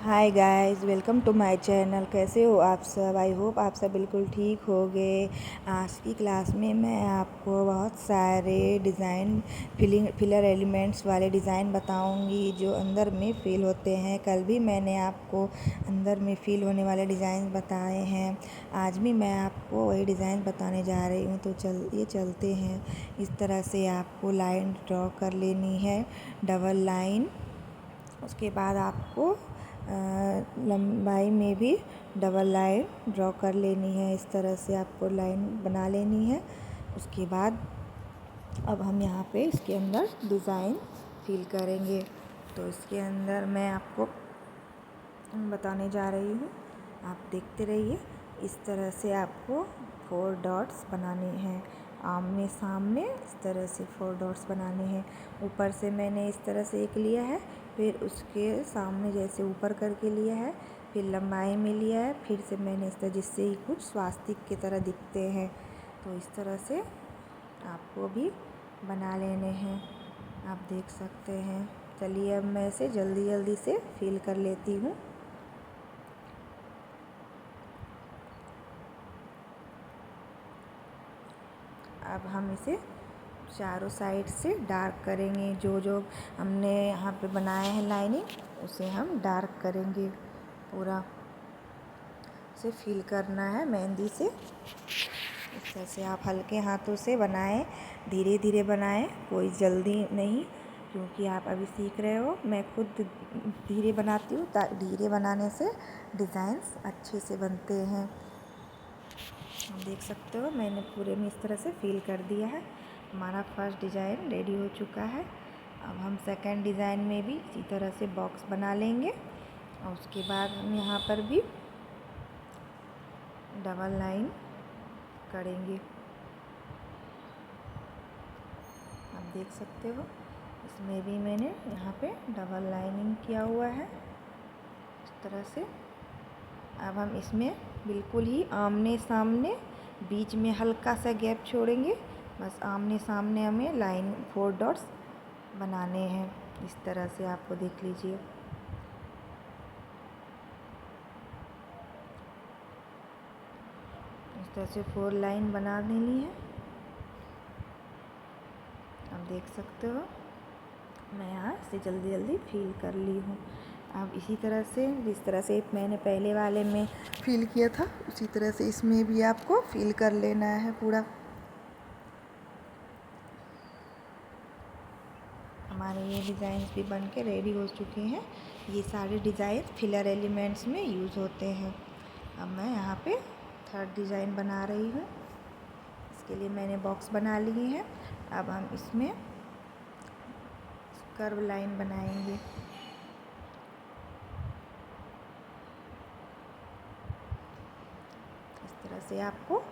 Hi guys, welcome to my channel. कैसे हो आप सब? आई होप आप सब बिल्कुल ठीक हो गए। आज की क्लास में मैं आपको बहुत सारे डिज़ाइन फिलर एलिमेंट्स वाले डिज़ाइन बताऊंगी जो अंदर में फिल होते हैं। कल भी मैंने आपको अंदर में फिल होने वाले डिज़ाइन बताए हैं। आज भी मैं आपको वही डिज़ाइन बताने जा रही हूँ। तो चलिए चलते हैं। इस तरह से आपको लाइन ड्रॉ कर लेनी है, डबल लाइन। उसके बाद आपको लंबाई में भी डबल लाइन ड्रॉ कर लेनी है। इस तरह से आपको लाइन बना लेनी है। उसके बाद अब हम यहाँ पे इसके अंदर डिज़ाइन फिल करेंगे। तो इसके अंदर मैं आपको बताने जा रही हूँ, आप देखते रहिए। इस तरह से आपको 4 डॉट्स बनाने हैं आमने सामने। इस तरह से 4 डॉट्स बनाने हैं। ऊपर से मैंने इस तरह से एक लिया है, फिर उसके सामने जैसे ऊपर करके लिया है, फिर लंबाई में लिया है, फिर से मैंने इस तरह जिससे ही कुछ स्वास्तिक की तरह दिखते हैं। तो इस तरह से आपको भी बना लेने हैं, आप देख सकते हैं। चलिए अब मैं इसे जल्दी जल्दी से फिल कर लेती हूँ। अब हम इसे चारों साइड से डार्क करेंगे। जो जो हमने यहाँ पे बनाए हैं लाइनिंग, उसे हम डार्क करेंगे। पूरा से फिल करना है मेहंदी से। इस तरह से आप हल्के हाथों से बनाएं, धीरे धीरे बनाएं, कोई जल्दी नहीं, क्योंकि आप अभी सीख रहे हो। मैं खुद धीरे बनाती हूँ, धीरे बनाने से डिज़ाइंस अच्छे से बनते हैं। आप देख सकते हो मैंने पूरे में इस तरह से फिल कर दिया है। हमारा फर्स्ट डिज़ाइन रेडी हो चुका है। अब हम सेकंड डिज़ाइन में भी इसी तरह से बॉक्स बना लेंगे और उसके बाद हम यहाँ पर भी डबल लाइन करेंगे। आप देख सकते हो इसमें भी मैंने यहाँ पे डबल लाइनिंग किया हुआ है इस तरह से। अब हम इसमें बिल्कुल ही आमने सामने, बीच में हल्का सा गैप छोड़ेंगे। बस आमने सामने हमें लाइन 4 डॉट्स बनाने हैं। इस तरह से आपको देख लीजिए। इस तरह से 4 लाइन बना देनी है। आप देख सकते हो मैं यहाँ से जल्दी जल्दी फिल कर ली हूँ। अब इसी तरह से जिस तरह से मैंने पहले वाले में फिल किया था, उसी तरह से इसमें भी आपको फिल कर लेना है पूरा। हमारे ये डिज़ाइंस भी बन के रेडी हो चुके हैं। ये सारे डिज़ाइन फिलर एलिमेंट्स में यूज़ होते हैं। अब मैं यहाँ पे थर्ड डिज़ाइन बना रही हूँ। इसके लिए मैंने बॉक्स बना लिए हैं। अब हम इसमें कर्व लाइन बनाएंगे। इस तरह से आपको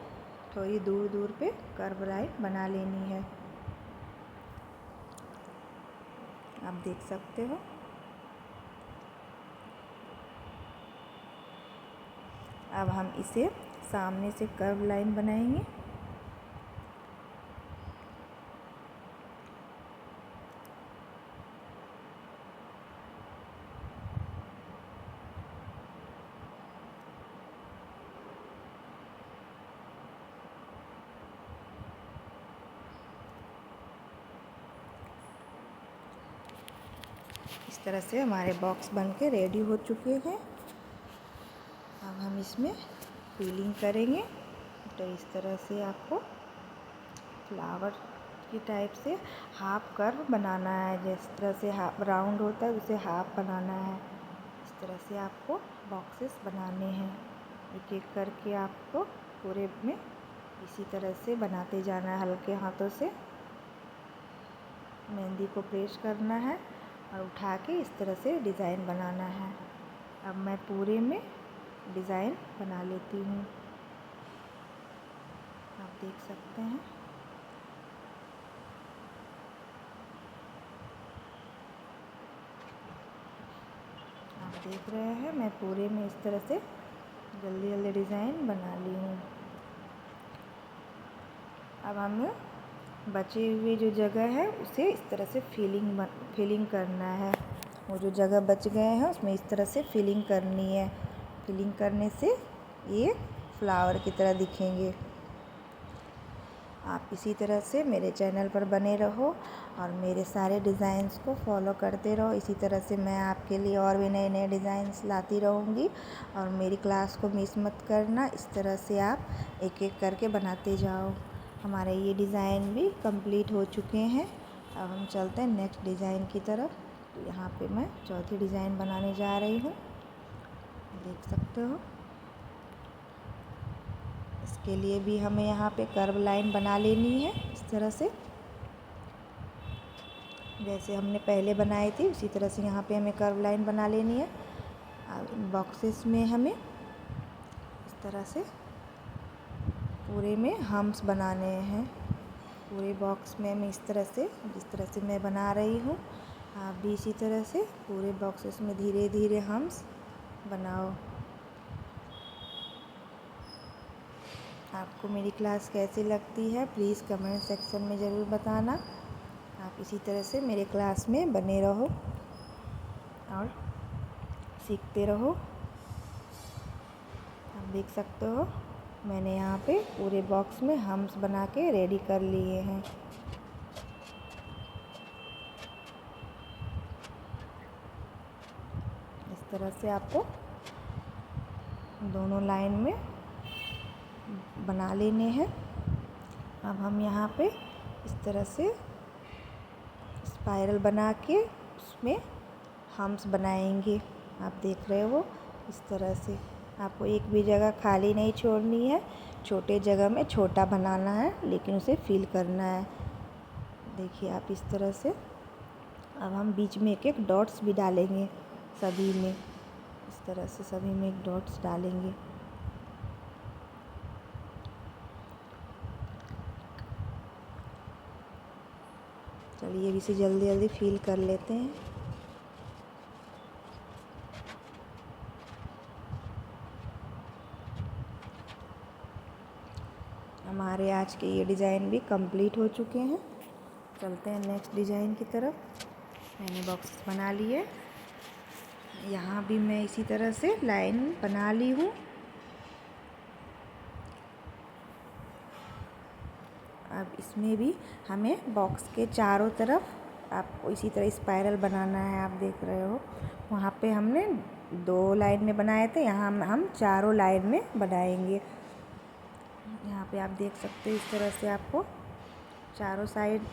थोड़ी दूर दूर पे कर्व लाइन बना लेनी है। आप देख सकते हो। अब हम इसे सामने से कर्व लाइन बनाएंगे। इस तरह से हमारे बॉक्स बन के रेडी हो चुके हैं। अब हम इसमें फिलिंग करेंगे। तो इस तरह से आपको फ्लावर की टाइप से हाफ कर्व बनाना है। जिस तरह से हाफ राउंड होता है, उसे हाफ बनाना है। इस तरह से आपको बॉक्सेस बनाने हैं। एक एक करके आपको पूरे में इसी तरह से बनाते जाना है। हल्के हाथों से मेहंदी को प्रेस करना है और उठा के इस तरह से डिज़ाइन बनाना है। अब मैं पूरे में डिज़ाइन बना लेती हूँ। आप देख सकते हैं। आप देख रहे हैं मैं पूरे में इस तरह से जल्दी जल्दी डिज़ाइन बना ली हूँ। अब हमें बचे हुए जो जगह है उसे इस तरह से फिलिंग करना है। वो जो जगह बच गए हैं उसमें इस तरह से फिलिंग करनी है। फिलिंग करने से ये फ्लावर की तरह दिखेंगे। आप इसी तरह से मेरे चैनल पर बने रहो और मेरे सारे डिज़ाइंस को फॉलो करते रहो। इसी तरह से मैं आपके लिए और भी नए नए डिज़ाइंस लाती रहूँगी और मेरी क्लास को मिस मत करना। इस तरह से आप एक एक करके बनाते जाओ। हमारे ये डिज़ाइन भी कंप्लीट हो चुके हैं। अब हम चलते हैं नेक्स्ट डिज़ाइन की तरफ। तो यहाँ पे मैं चौथी डिज़ाइन बनाने जा रही हूँ, देख सकते हो। इसके लिए भी हमें यहाँ पे कर्व लाइन बना लेनी है इस तरह से, जैसे हमने पहले बनाई थी उसी तरह से यहाँ पे हमें कर्व लाइन बना लेनी है। अब इन बॉक्सेस में हमें इस तरह से पूरे में हम्स बनाने हैं। पूरे बॉक्स में हमें इस तरह से, जिस तरह से मैं बना रही हूँ, आप भी इसी तरह से पूरे बॉक्सेस में धीरे धीरे हम्स बनाओ। आपको मेरी क्लास कैसी लगती है प्लीज़ कमेंट सेक्शन में ज़रूर बताना। आप इसी तरह से मेरे क्लास में बने रहो और सीखते रहो। आप देख सकते हो मैंने यहाँ पे पूरे बॉक्स में हम्स बना के रेडी कर लिए हैं। इस तरह से आपको दोनों लाइन में बना लेने हैं। अब हम यहाँ पे इस तरह से स्पाइरल बना के उसमें हम्स बनाएंगे। आप देख रहे हो इस तरह से आपको एक भी जगह खाली नहीं छोड़नी है। छोटे जगह में छोटा बनाना है लेकिन उसे फिल करना है। देखिए आप इस तरह से। अब हम बीच में एक एक डॉट्स भी डालेंगे सभी में, इस तरह से सभी में एक डॉट्स डालेंगे। चलिए अब इसे जल्दी जल्दी फिल कर लेते हैं। हमारे आज के ये डिज़ाइन भी कंप्लीट हो चुके हैं। चलते हैं नेक्स्ट डिज़ाइन की तरफ। मैंने बॉक्स बना लिए, यहाँ भी मैं इसी तरह से लाइन बना ली हूँ। अब इसमें भी हमें बॉक्स के चारों तरफ आपको इसी तरह स्पाइरल बनाना है। आप देख रहे हो वहाँ पे हमने 2 लाइन में बनाए थे, यहाँ हम चारों लाइन में बनाएंगे। यहाँ पे आप देख सकते हो इस तरह से आपको चारों साइड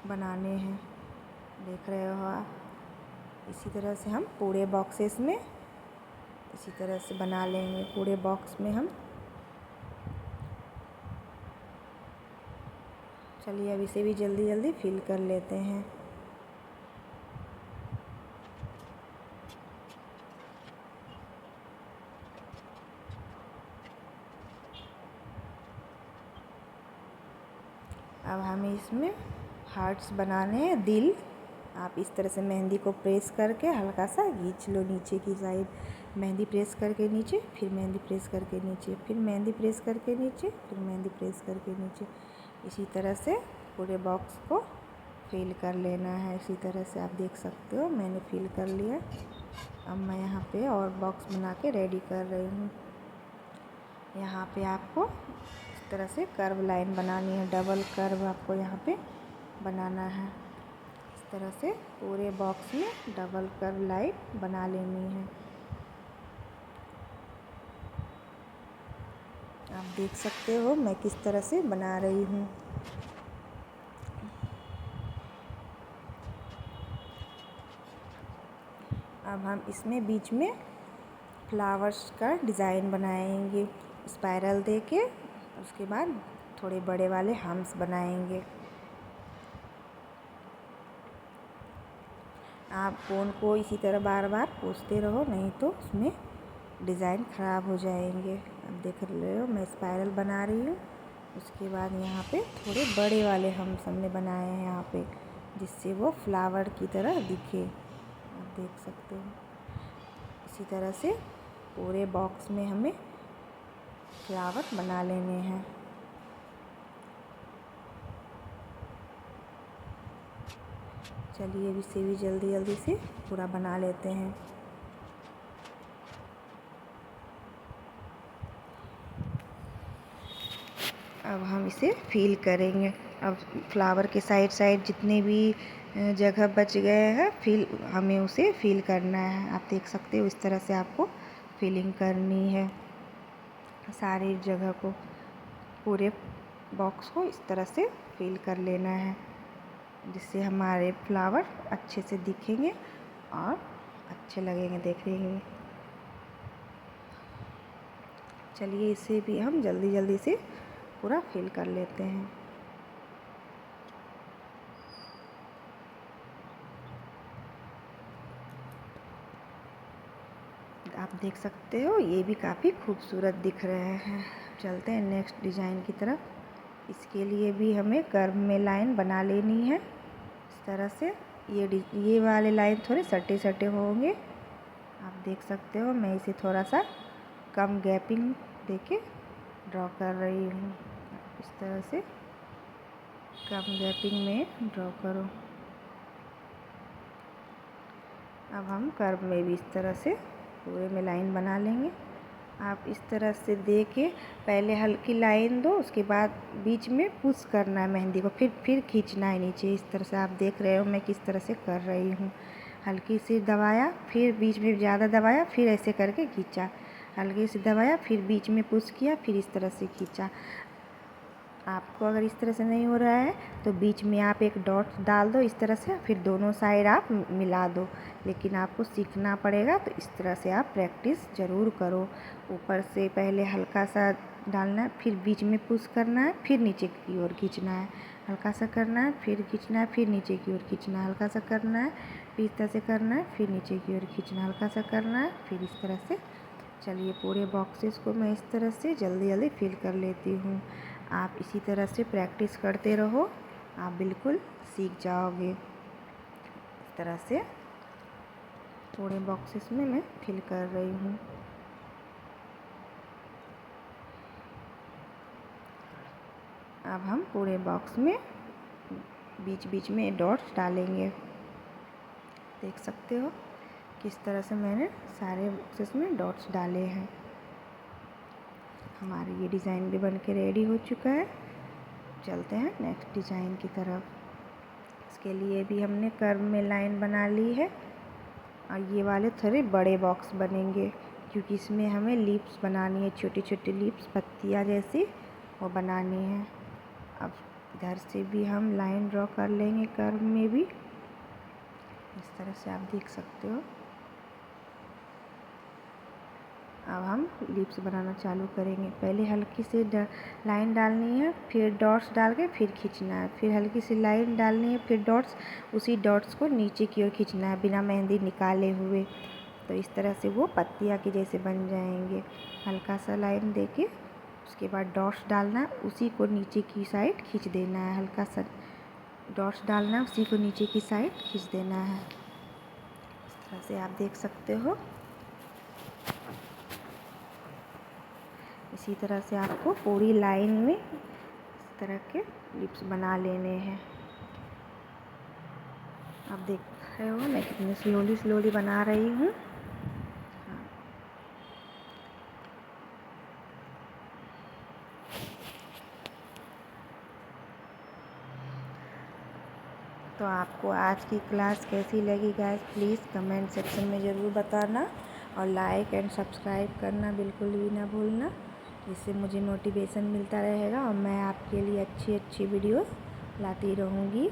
बनाने हैं, देख रहे हो आप। इसी तरह से हम पूरे बॉक्सेस में इसी तरह से बना लेंगे। पूरे बॉक्स में हम, चलिए अब इसे भी जल्दी जल्दी फिल कर लेते हैं। अब हमें इसमें हार्ट्स बनाने हैं, दिल। आप इस तरह से मेहंदी को प्रेस करके हल्का सा खींच लो नीचे की साइड। मेहंदी प्रेस करके नीचे, फिर मेहंदी प्रेस करके नीचे, फिर मेहंदी प्रेस करके नीचे, फिर मेहंदी प्रेस करके नीचे। इसी तरह से पूरे बॉक्स को फिल कर लेना है। इसी तरह से आप देख सकते हो मैंने फिल कर लिया। अब मैं यहाँ पे और बॉक्स बना के रेडी कर रही हूँ। यहाँ पे आपको इस तरह से कर्व लाइन बनानी है, डबल कर्व आपको यहाँ पे बनाना है। इस तरह से पूरे बॉक्स में डबल कर्व लाइन बना लेनी है। आप देख सकते हो मैं किस तरह से बना रही हूँ। अब हम इसमें बीच में फ्लावर्स का डिज़ाइन बनाएंगे स्पाइरल देके। उसके बाद थोड़े बड़े वाले हम्स बनाएंगे। आप कोन को इसी तरह बार बार पोंछते रहो, नहीं तो उसमें डिज़ाइन ख़राब हो जाएंगे। अब देख रहे हो मैं स्पाइरल बना रही हूँ। उसके बाद यहाँ पे थोड़े बड़े वाले हम्स हमने बनाए हैं यहाँ पे, जिससे वो फ्लावर की तरह दिखे। आप देख सकते हो इसी तरह से पूरे बॉक्स में हमें फ्लावर बना लेने हैं। चलिए अब इसे भी जल्दी जल्दी से पूरा बना लेते हैं। अब हम इसे फिल करेंगे। अब फ्लावर के साइड साइड जितने भी जगह बच गए हैं हमें उसे फिल करना है। आप देख सकते हो इस तरह से आपको फिलिंग करनी है सारी जगह को, पूरे बॉक्स को इस तरह से फिल कर लेना है, जिससे हमारे फ्लावर अच्छे से दिखेंगे और अच्छे लगेंगे देखने में। चलिए इसे भी हम जल्दी जल्दी से पूरा फिल कर लेते हैं। आप देख सकते हो ये भी काफ़ी खूबसूरत दिख रहे हैं। चलते हैं नेक्स्ट डिज़ाइन की तरफ। इसके लिए भी हमें कर्व में लाइन बना लेनी है इस तरह से। ये वाले लाइन थोड़े सटे सटे होंगे। आप देख सकते हो मैं इसे थोड़ा सा कम गैपिंग देके ड्रॉ कर रही हूँ। इस तरह से कम गैपिंग में ड्रॉ करो। अब हम कर्व में भी इस तरह से पूरे में लाइन बना लेंगे। आप इस तरह से दे के पहले हल्की लाइन दो, उसके बाद बीच में पुश करना है मेहंदी को, फिर खींचना है नीचे। इस तरह से आप देख रहे हो मैं किस तरह से कर रही हूँ। हल्की सी दबाया, फिर बीच में ज़्यादा दबाया, फिर ऐसे करके खींचा। हल्की से दबाया, फिर बीच में पुश किया, फिर इस तरह से खींचा। आपको अगर इस तरह से नहीं हो रहा है तो बीच में आप एक डॉट डाल दो इस तरह से, फिर दोनों साइड आप मिला दो। लेकिन आपको सीखना पड़ेगा तो इस तरह से आप प्रैक्टिस ज़रूर करो। ऊपर से पहले हल्का सा डालना है, फिर बीच में पुश करना है, फिर नीचे की ओर खींचना है। हल्का सा करना है, फिर खींचना है, फिर नीचे की ओर खींचना है। हल्का सा करना है, फिर इस तरह से करना है, फिर नीचे की ओर खींचना है। हल्का सा करना है, फिर इस तरह से। चलिए पूरे बॉक्सेस को मैं इस तरह से जल्दी जल्दी फिल कर लेती हूँ। आप इसी तरह से प्रैक्टिस करते रहो, आप बिल्कुल सीख जाओगे। इस तरह से पूरे बॉक्सेस में मैं फिल कर रही हूँ। अब हम पूरे बॉक्स में बीच बीच में डॉट्स डालेंगे। देख सकते हो किस तरह से मैंने सारे बॉक्सेस में डॉट्स डाले हैं। हमारे ये डिज़ाइन भी बन के रेडी हो चुका है। चलते हैं नेक्स्ट डिज़ाइन की तरफ। इसके लिए भी हमने कर्व में लाइन बना ली है और ये वाले थोड़े बड़े बॉक्स बनेंगे, क्योंकि इसमें हमें लीव्स बनानी है, छोटी छोटी लीव्स, पत्तियाँ जैसी वो बनानी है। अब इधर से भी हम लाइन ड्रॉ कर लेंगे कर्व में भी, इस तरह से आप देख सकते हो। अब हम लिप्स बनाना चालू करेंगे। पहले हल्की सी लाइन डालनी है, फिर डॉट्स डाल के फिर खींचना है, फिर हल्की सी लाइन डालनी है, फिर डॉट्स, उसी डॉट्स को नीचे की ओर खींचना है बिना मेहंदी निकाले हुए। तो इस तरह से वो पत्तियाँ के जैसे बन जाएंगे। हल्का सा लाइन देके उसके बाद डॉट्स डालना है, उसी को नीचे की साइड खींच देना है। हल्का सा डॉट्स डालना है, उसी को नीचे की साइड खींच देना है। इस तरह से आप देख सकते हो। इसी तरह से आपको पूरी लाइन में इस तरह के लिप्स बना लेने हैं। आप देख रहे हो मैं कितनी स्लोली स्लोली बना रही हूँ। तो आपको आज की क्लास कैसी लगी गाइस, प्लीज़ कमेंट सेक्शन में ज़रूर बताना और लाइक एंड सब्सक्राइब करना बिल्कुल भी ना भूलना, जिससे मुझे मोटिवेशन मिलता रहेगा और मैं आपके लिए अच्छी अच्छी वीडियोस लाती रहूँगी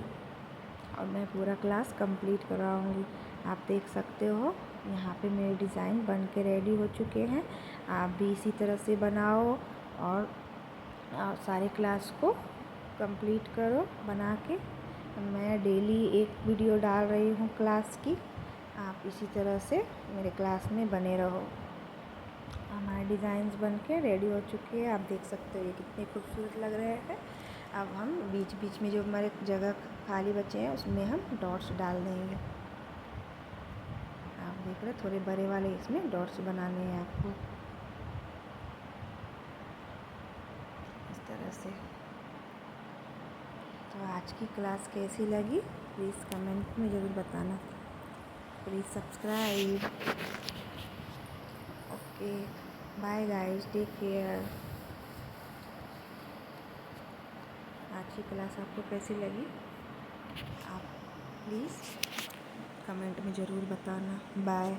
और मैं पूरा क्लास कंप्लीट कराऊँगी। आप देख सकते हो यहाँ पे मेरे डिज़ाइन बन के रेडी हो चुके हैं। आप भी इसी तरह से बनाओ और सारे क्लास को कंप्लीट करो बना के। मैं डेली एक वीडियो डाल रही हूँ क्लास की। आप इसी तरह से मेरे क्लास में बने रहो। हमारे डिज़ाइंस बन के रेडी हो चुके हैं। आप देख सकते हो ये कितने खूबसूरत लग रहे हैं। अब हम बीच बीच में जो हमारे जगह खाली बचे हैं उसमें हम डॉट्स डाल देंगे। आप देख रहे हैं थोड़े बड़े वाले इसमें डॉट्स बनाने हैं आपको इस तरह से। तो आज की क्लास कैसी लगी प्लीज़ कमेंट में ज़रूर बताना। Please subscribe. Okay, bye guys, take care. आज की क्लास आपको कैसी लगी आप प्लीज़ कमेंट में ज़रूर बताना। बाय।